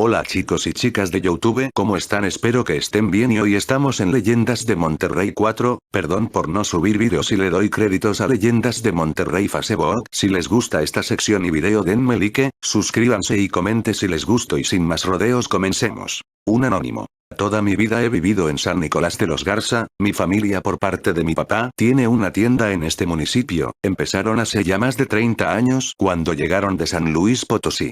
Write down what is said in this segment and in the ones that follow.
Hola chicos y chicas de YouTube, ¿cómo están? Espero que estén bien y hoy estamos en Leyendas de Monterrey 4, perdón por no subir vídeos y le doy créditos a Leyendas de Monterrey Facebook. Si les gusta esta sección y video denme like, suscríbanse y comente si les gustó y sin más rodeos comencemos. Un anónimo. Toda mi vida he vivido en San Nicolás de los Garza, mi familia por parte de mi papá tiene una tienda en este municipio, empezaron hace ya más de 30 años cuando llegaron de San Luis Potosí.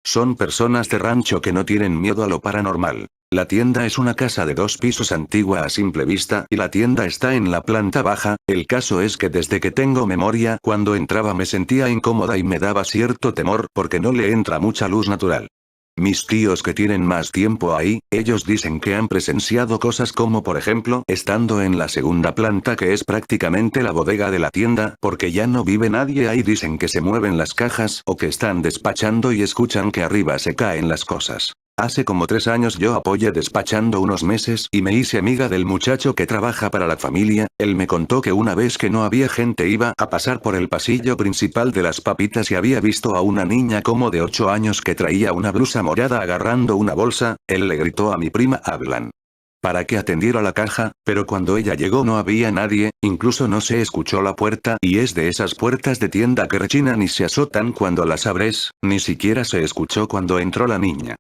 Son personas de rancho que no tienen miedo a lo paranormal. La tienda es una casa de 2 pisos antigua a simple vista y la tienda está en la planta baja. El caso es que desde que tengo memoria, cuando entraba me sentía incómoda y me daba cierto temor porque no le entra mucha luz natural. Mis tíos que tienen más tiempo ahí, ellos dicen que han presenciado cosas como por ejemplo, estando en la segunda planta que es prácticamente la bodega de la tienda, porque ya no vive nadie ahí, dicen que se mueven las cajas o que están despachando y escuchan que arriba se caen las cosas. Hace como 3 años yo apoyé despachando unos meses y me hice amiga del muchacho que trabaja para la familia. Él me contó que una vez que no había gente iba a pasar por el pasillo principal de las papitas y había visto a una niña como de 8 años que traía una blusa morada agarrando una bolsa. Él le gritó a mi prima Hablan para que atendiera la caja, pero cuando ella llegó no había nadie, incluso no se escuchó la puerta, y es de esas puertas de tienda que rechinan y se azotan cuando las abres. Ni siquiera se escuchó cuando entró la niña.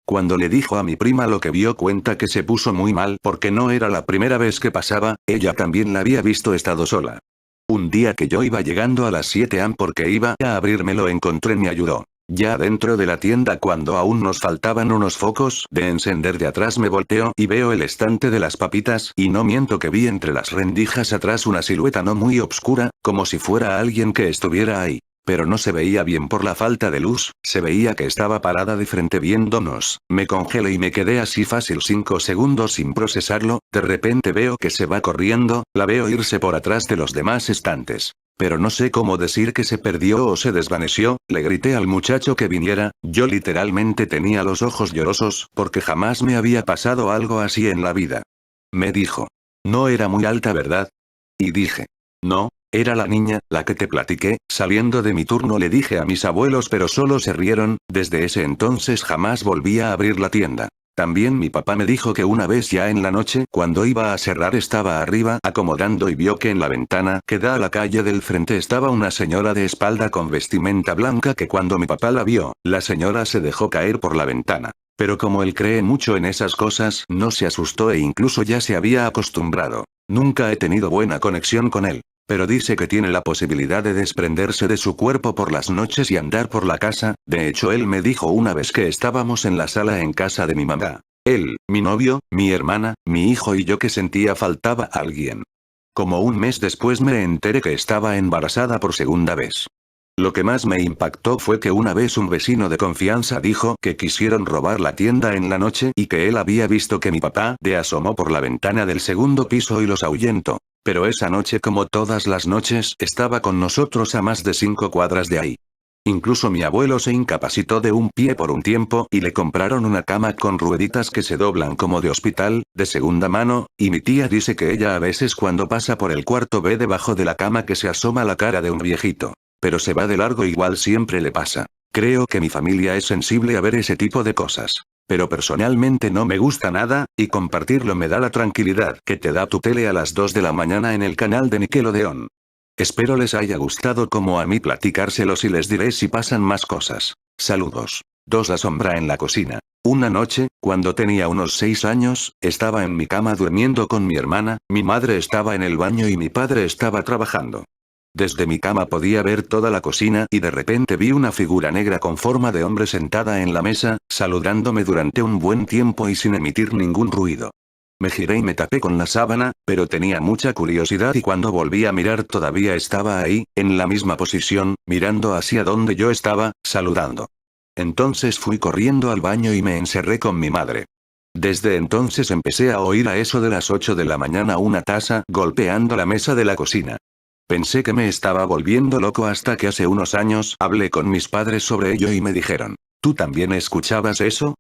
Cuando le dijo a mi prima lo que vio, cuenta que se puso muy mal porque no era la primera vez que pasaba, ella también la había visto estado sola. Un día que yo iba llegando a las 7 am porque iba a abrirme lo encontré, me ayudó. Ya dentro de la tienda cuando aún nos faltaban unos focos de encender de atrás me volteo y veo el estante de las papitas y no miento que vi entre las rendijas atrás una silueta no muy obscura, como si fuera alguien que estuviera ahí. Pero no se veía bien por la falta de luz, se veía que estaba parada de frente viéndonos. Me congelé y me quedé así fácil 5 segundos sin procesarlo, de repente veo que se va corriendo, la veo irse por atrás de los demás estantes. Pero no sé cómo decir que se perdió o se desvaneció, le grité al muchacho que viniera, yo literalmente tenía los ojos llorosos, porque jamás me había pasado algo así en la vida. Me dijo. No era muy alta, ¿verdad? Y dije. No. Era la niña, la que te platiqué. Saliendo de mi turno le dije a mis abuelos pero solo se rieron. Desde ese entonces jamás volví a abrir la tienda. También mi papá me dijo que una vez ya en la noche, cuando iba a cerrar estaba arriba acomodando y vio que en la ventana que da a la calle del frente estaba una señora de espalda con vestimenta blanca que cuando mi papá la vio, la señora se dejó caer por la ventana. Pero como él cree mucho en esas cosas, no se asustó e incluso ya se había acostumbrado. Nunca he tenido buena conexión con él. Pero dice que tiene la posibilidad de desprenderse de su cuerpo por las noches y andar por la casa. De hecho él me dijo una vez que estábamos en la sala en casa de mi mamá. Él, mi novio, mi hermana, mi hijo y yo que sentía faltaba alguien. Como un mes después me enteré que estaba embarazada por segunda vez. Lo que más me impactó fue que una vez un vecino de confianza dijo que quisieron robar la tienda en la noche y que él había visto que mi papá se asomó por la ventana del segundo piso y los ahuyentó. Pero esa noche, como todas las noches, estaba con nosotros a más de 5 cuadras de ahí. Incluso mi abuelo se incapacitó de un pie por un tiempo y le compraron una cama con rueditas que se doblan como de hospital, de segunda mano, y mi tía dice que ella a veces cuando pasa por el cuarto ve debajo de la cama que se asoma la cara de un viejito. Pero se va de largo, igual siempre le pasa. Creo que mi familia es sensible a ver ese tipo de cosas. Pero personalmente no me gusta nada, y compartirlo me da la tranquilidad que te da tu tele a las 2 de la mañana en el canal de Nickelodeon. Espero les haya gustado como a mí platicárselos y les diré si pasan más cosas. Saludos. 2. La sombra en la cocina. Una noche, cuando tenía unos 6 años, estaba en mi cama durmiendo con mi hermana, mi madre estaba en el baño y mi padre estaba trabajando. Desde mi cama podía ver toda la cocina y de repente vi una figura negra con forma de hombre sentada en la mesa, saludándome durante un buen tiempo y sin emitir ningún ruido. Me giré y me tapé con la sábana, pero tenía mucha curiosidad y cuando volví a mirar todavía estaba ahí, en la misma posición, mirando hacia donde yo estaba, saludando. Entonces fui corriendo al baño y me encerré con mi madre. Desde entonces empecé a oír a eso de las 8 de la mañana una taza golpeando la mesa de la cocina. Pensé que me estaba volviendo loco hasta que hace unos años hablé con mis padres sobre ello y me dijeron, ¿tú también escuchabas eso?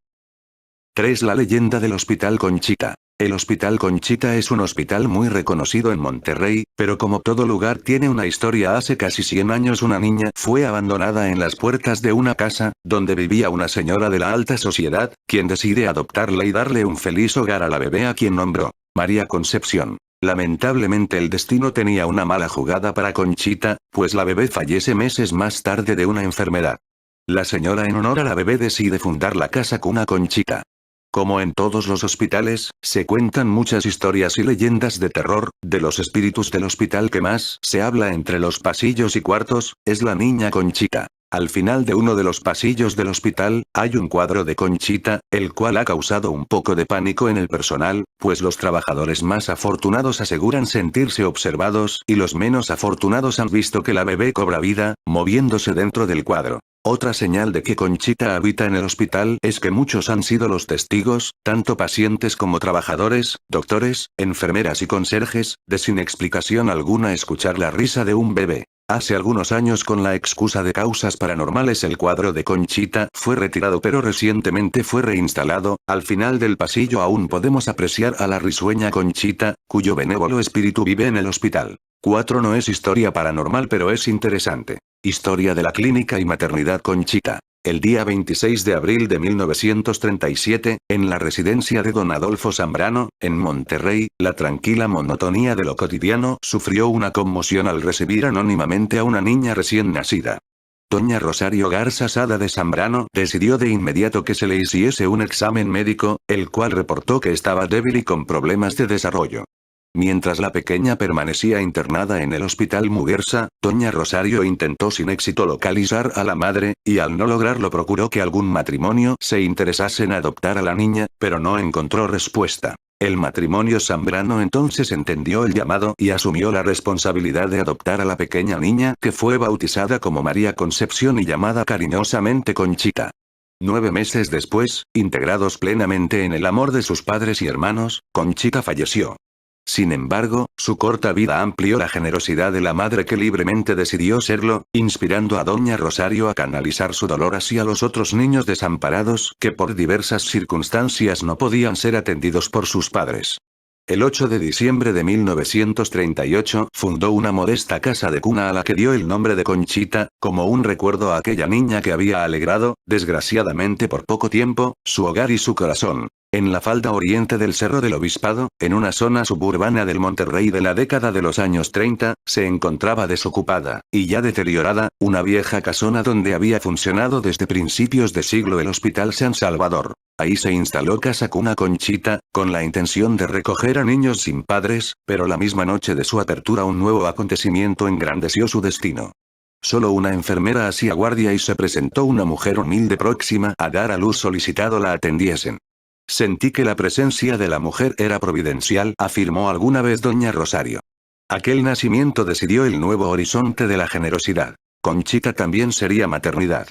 3. La leyenda del Hospital Conchita. El Hospital Conchita es un hospital muy reconocido en Monterrey, pero como todo lugar tiene una historia. Hace casi 100 años una niña fue abandonada en las puertas de una casa, donde vivía una señora de la alta sociedad, quien decide adoptarla y darle un feliz hogar a la bebé, a quien nombró María Concepción. Lamentablemente el destino tenía una mala jugada para Conchita, pues la bebé fallece meses más tarde de una enfermedad. La señora, en honor a la bebé, decide fundar la Casa Cuna Conchita. Como en todos los hospitales, se cuentan muchas historias y leyendas de terror. De los espíritus del hospital que más se habla entre los pasillos y cuartos, es la niña Conchita. Al final de uno de los pasillos del hospital, hay un cuadro de Conchita, el cual ha causado un poco de pánico en el personal, pues los trabajadores más afortunados aseguran sentirse observados y los menos afortunados han visto que la bebé cobra vida, moviéndose dentro del cuadro. Otra señal de que Conchita habita en el hospital es que muchos han sido los testigos, tanto pacientes como trabajadores, doctores, enfermeras y conserjes, de sin explicación alguna escuchar la risa de un bebé. Hace algunos años, con la excusa de causas paranormales, el cuadro de Conchita fue retirado, pero recientemente fue reinstalado. Al final del pasillo aún podemos apreciar a la risueña Conchita, cuyo benévolo espíritu vive en el hospital. 4. No es historia paranormal, pero es interesante. Historia de la Clínica y Maternidad Conchita. El día 26 de abril de 1937, en la residencia de don Adolfo Zambrano, en Monterrey, la tranquila monotonía de lo cotidiano sufrió una conmoción al recibir anónimamente a una niña recién nacida. Doña Rosario Garza Sada de Zambrano decidió de inmediato que se le hiciese un examen médico, el cual reportó que estaba débil y con problemas de desarrollo. Mientras la pequeña permanecía internada en el Hospital Muguerza, doña Rosario intentó sin éxito localizar a la madre, y al no lograrlo procuró que algún matrimonio se interesase en adoptar a la niña, pero no encontró respuesta. El matrimonio Zambrano entonces entendió el llamado y asumió la responsabilidad de adoptar a la pequeña niña, que fue bautizada como María Concepción y llamada cariñosamente Conchita. 9 meses después, integrados plenamente en el amor de sus padres y hermanos, Conchita falleció. Sin embargo, su corta vida amplió la generosidad de la madre, que libremente decidió serlo, inspirando a doña Rosario a canalizar su dolor hacia los otros niños desamparados que por diversas circunstancias no podían ser atendidos por sus padres. El 8 de diciembre de 1938 fundó una modesta casa de cuna a la que dio el nombre de Conchita, como un recuerdo a aquella niña que había alegrado, desgraciadamente por poco tiempo, su hogar y su corazón. En la falda oriente del Cerro del Obispado, en una zona suburbana del Monterrey de la década de los años 30, se encontraba desocupada, y ya deteriorada, una vieja casona donde había funcionado desde principios de siglo el Hospital San Salvador. Ahí se instaló Casa Cuna Conchita, con la intención de recoger a niños sin padres, pero la misma noche de su apertura un nuevo acontecimiento engrandeció su destino. Solo una enfermera hacía guardia y se presentó una mujer humilde próxima a dar a luz solicitando la atendiesen. Sentí que la presencia de la mujer era providencial, afirmó alguna vez doña Rosario. Aquel nacimiento decidió el nuevo horizonte de la generosidad. Conchita también sería maternidad.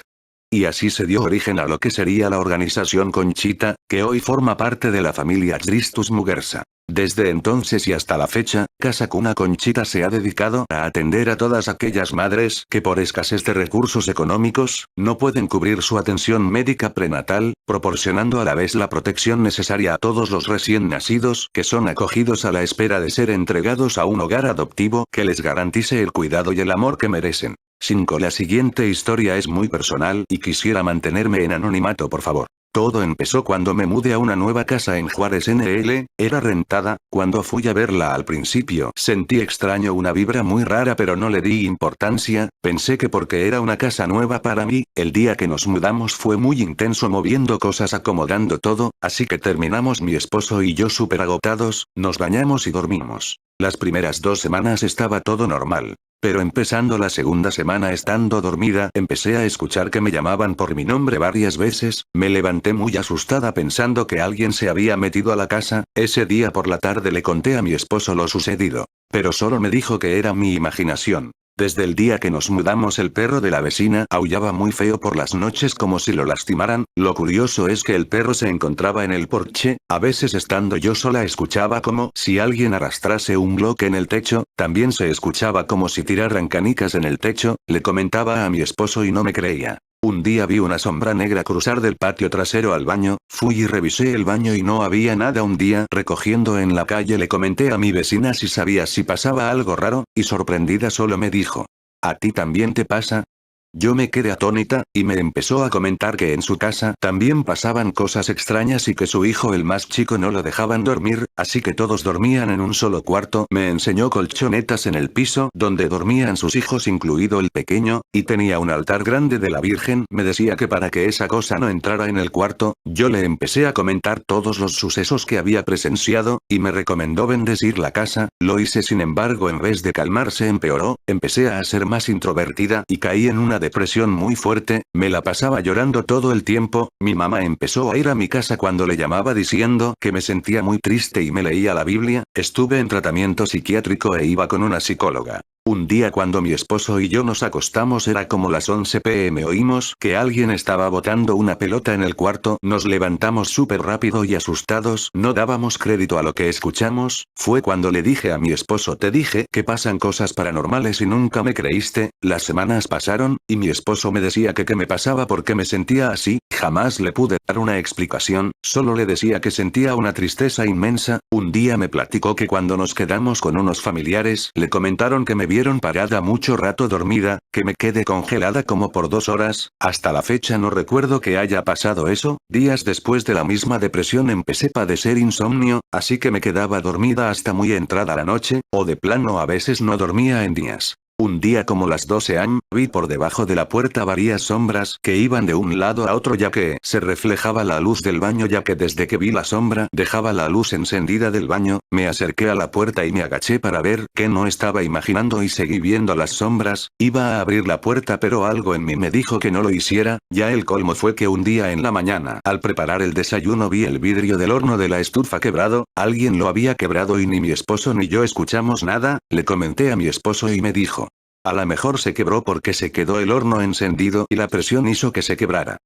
Y así se dio origen a lo que sería la organización Conchita, que hoy forma parte de la familia Christus Muguerza. Desde entonces y hasta la fecha, Casa Cuna Conchita se ha dedicado a atender a todas aquellas madres que por escasez de recursos económicos, no pueden cubrir su atención médica prenatal, proporcionando a la vez la protección necesaria a todos los recién nacidos que son acogidos a la espera de ser entregados a un hogar adoptivo que les garantice el cuidado y el amor que merecen. 5. La siguiente historia es muy personal y quisiera mantenerme en anonimato, por favor. Todo empezó cuando me mudé a una nueva casa en Juárez NL, era rentada. Cuando fui a verla al principio sentí extraño, una vibra muy rara, pero no le di importancia, pensé que porque era una casa nueva para mí. El día que nos mudamos fue muy intenso moviendo cosas, acomodando todo, así que terminamos mi esposo y yo súper agotados, nos bañamos y dormimos. Las primeras 2 semanas estaba todo normal. Pero empezando la segunda semana, estando dormida, empecé a escuchar que me llamaban por mi nombre varias veces. Me levanté muy asustada pensando que alguien se había metido a la casa. Ese día por la tarde le conté a mi esposo lo sucedido. Pero solo me dijo que era mi imaginación. Desde el día que nos mudamos el perro de la vecina aullaba muy feo por las noches como si lo lastimaran. Lo curioso es que el perro se encontraba en el porche, a veces estando yo sola escuchaba como si alguien arrastrase un bloque en el techo, también se escuchaba como si tiraran canicas en el techo. Le comentaba a mi esposo y no me creía. Un día vi una sombra negra cruzar del patio trasero al baño, fui y revisé el baño y no había nada. Un día recogiendo en la calle le comenté a mi vecina si sabía si pasaba algo raro, y sorprendida solo me dijo: ¿A ti también te pasa? Yo me quedé atónita, y me empezó a comentar que en su casa también pasaban cosas extrañas y que su hijo el más chico no lo dejaban dormir, así que todos dormían en un solo cuarto. Me enseñó colchonetas en el piso donde dormían sus hijos incluido el pequeño, y tenía un altar grande de la Virgen. Me decía que para que esa cosa no entrara en el cuarto, yo le empecé a comentar todos los sucesos que había presenciado, y me recomendó bendecir la casa. Lo hice, sin embargo en vez de calmarse empeoró, empecé a ser más introvertida y caí en una depresión muy fuerte, me la pasaba llorando todo el tiempo. Mi mamá empezó a ir a mi casa cuando le llamaba diciendo que me sentía muy triste y me leía la Biblia. Estuve en tratamiento psiquiátrico e iba con una psicóloga. Un día cuando mi esposo y yo nos acostamos era como las 11 p.m. oímos que alguien estaba botando una pelota en el cuarto. Nos levantamos súper rápido y asustados, no dábamos crédito a lo que escuchamos. Fue cuando le dije a mi esposo: te dije que pasan cosas paranormales y nunca me creíste. Las semanas pasaron, y mi esposo me decía que qué me pasaba porque me sentía así. Jamás le pude dar una explicación, solo le decía que sentía una tristeza inmensa. Un día me platicó que cuando nos quedamos con unos familiares le comentaron que me vieron parada mucho rato dormida, que me quedé congelada como por 2 horas. Hasta la fecha no recuerdo que haya pasado eso. Días después de la misma depresión empecé a padecer insomnio, así que me quedaba dormida hasta muy entrada la noche, o de plano a veces no dormía en días. Un día como las 12 am, vi por debajo de la puerta varias sombras que iban de un lado a otro ya que se reflejaba la luz del baño, ya que desde que vi la sombra dejaba la luz encendida del baño. Me acerqué a la puerta y me agaché para ver que no estaba imaginando y seguí viendo las sombras. Iba a abrir la puerta pero algo en mí me dijo que no lo hiciera. Ya el colmo fue que un día en la mañana al preparar el desayuno vi el vidrio del horno de la estufa quebrado. Alguien lo había quebrado y ni mi esposo ni yo escuchamos nada. Le comenté a mi esposo y me dijo: a lo mejor se quebró porque se quedó el horno encendido y la presión hizo que se quebrara.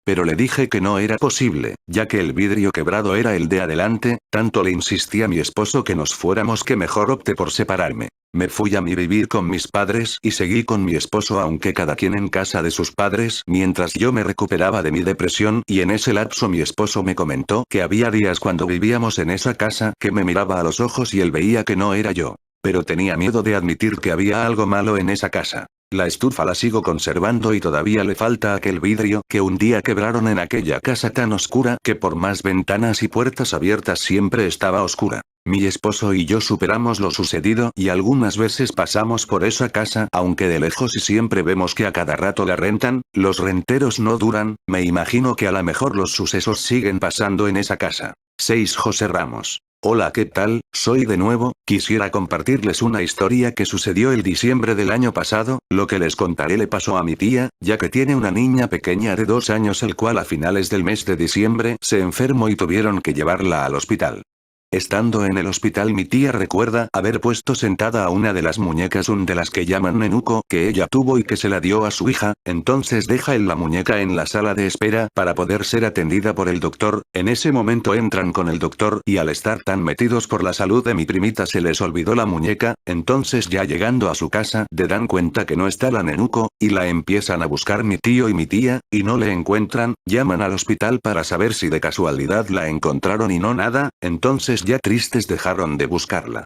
Pero le dije que no era posible, ya que el vidrio quebrado era el de adelante. Tanto le insistí a mi esposo que nos fuéramos que mejor opté por separarme. Me fui a vivir con mis padres y seguí con mi esposo, aunque cada quien en casa de sus padres, mientras yo me recuperaba de mi depresión. Y en ese lapso mi esposo me comentó que había días cuando vivíamos en esa casa que me miraba a los ojos y él veía que no era yo. Pero tenía miedo de admitir que había algo malo en esa casa. La estufa la sigo conservando y todavía le falta aquel vidrio que un día quebraron en aquella casa tan oscura que por más ventanas y puertas abiertas siempre estaba oscura. Mi esposo y yo superamos lo sucedido y algunas veces pasamos por esa casa, aunque de lejos, y siempre vemos que a cada rato la rentan. Los renteros no duran. Me imagino que a lo mejor los sucesos siguen pasando en esa casa. 6 José Ramos. Hola, ¿qué tal? Soy de nuevo. Quisiera compartirles una historia que sucedió el diciembre del año pasado. Lo que les contaré le pasó a mi tía, ya que tiene una niña pequeña de 2 años, el cual a finales del mes de diciembre se enfermó y tuvieron que llevarla al hospital. Estando en el hospital, mi tía recuerda haber puesto sentada a una de las muñecas, de las que llaman nenuco, que ella tuvo y que se la dio a su hija. Entonces deja la muñeca en la sala de espera para poder ser atendida por el doctor. En ese momento entran con el doctor y al estar tan metidos por la salud de mi primita se les olvidó la muñeca. Entonces ya llegando a su casa se dan cuenta que no está la nenuco, y la empiezan a buscar mi tío y mi tía, y no le encuentran. Llaman al hospital para saber si de casualidad la encontraron y no nada. Entonces ya tristes dejaron de buscarla.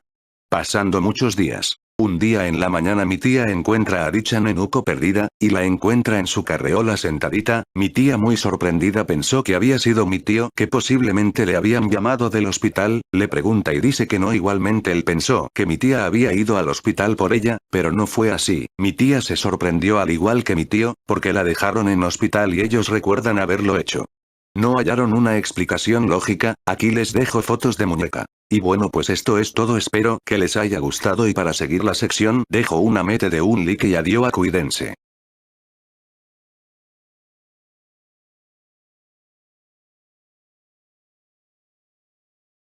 Pasando muchos días. Un día en la mañana mi tía encuentra a dicha nenuco perdida, y la encuentra en su carreola sentadita. Mi tía, muy sorprendida, pensó que había sido mi tío, que posiblemente le habían llamado del hospital. Le pregunta y dice que no. Igualmente él pensó que mi tía había ido al hospital por ella, pero no fue así. Mi tía se sorprendió al igual que mi tío, porque la dejaron en hospital y ellos recuerdan haberlo hecho. No hallaron una explicación lógica. Aquí les dejo fotos de muñeca. Y bueno, pues esto es todo, espero que les haya gustado y para seguir la sección dejo una mete de un like y adiós, cuídense.